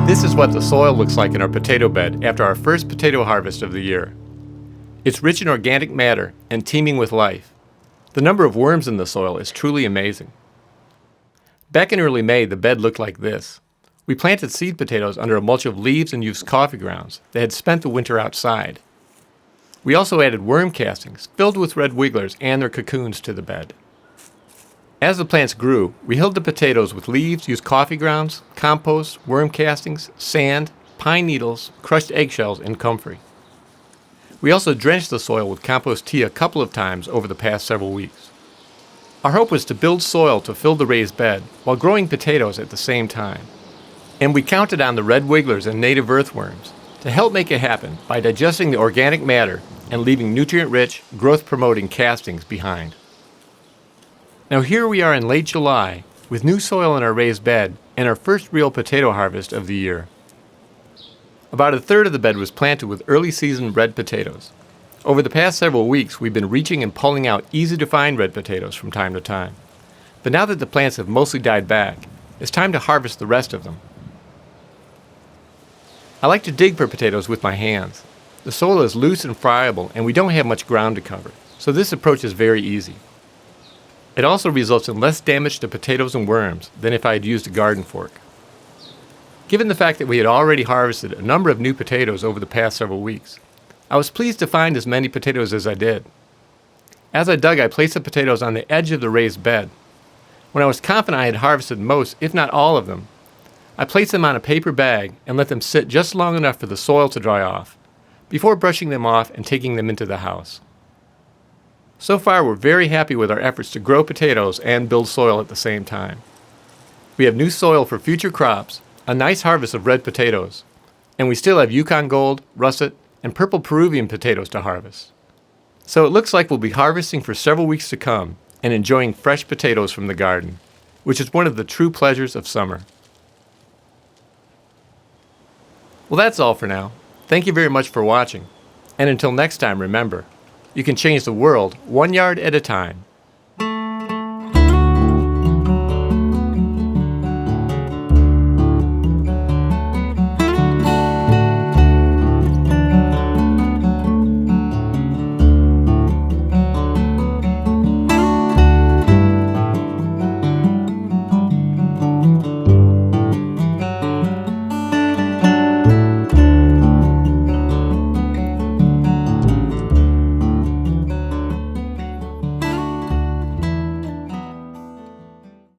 This is what the soil looks like in our potato bed after our first potato harvest of the year. It's rich in organic matter and teeming with life. The number of worms in the soil is truly amazing. Back in early May, the bed looked like this. We planted seed potatoes under a mulch of leaves and used coffee grounds that had spent the winter outside. We also added worm castings filled with red wigglers and their cocoons to the bed. As the plants grew, we hilled the potatoes with leaves, used coffee grounds, compost, worm castings, sand, pine needles, crushed eggshells, and comfrey. We also drenched the soil with compost tea a couple of times over the past several weeks. Our hope was to build soil to fill the raised bed while growing potatoes at the same time. And we counted on the red wigglers and native earthworms to help make it happen by digesting the organic matter and leaving nutrient-rich, growth-promoting castings behind. Now here we are in late July with new soil in our raised bed and our first real potato harvest of the year. About a third of the bed was planted with early season red potatoes. Over the past several weeks, we've been reaching and pulling out easy-to-find red potatoes from time to time. But now that the plants have mostly died back, it's time to harvest the rest of them. I like to dig for potatoes with my hands. The soil is loose and friable, and we don't have much ground to cover, so this approach is very easy. It also results in less damage to potatoes and worms than if I had used a garden fork. Given the fact that we had already harvested a number of new potatoes over the past several weeks, I was pleased to find as many potatoes as I did. As I dug, I placed the potatoes on the edge of the raised bed. When I was confident I had harvested most, if not all of them, I placed them on a paper bag and let them sit just long enough for the soil to dry off, before brushing them off and taking them into the house. So far, we're very happy with our efforts to grow potatoes and build soil at the same time. We have new soil for future crops, a nice harvest of red potatoes, and we still have Yukon Gold, Russet, and purple Peruvian potatoes to harvest. So it looks like we'll be harvesting for several weeks to come and enjoying fresh potatoes from the garden, which is one of the true pleasures of summer. Well, that's all for now. Thank you very much for watching. And until next time, remember, you can change the world 1 yard at a time.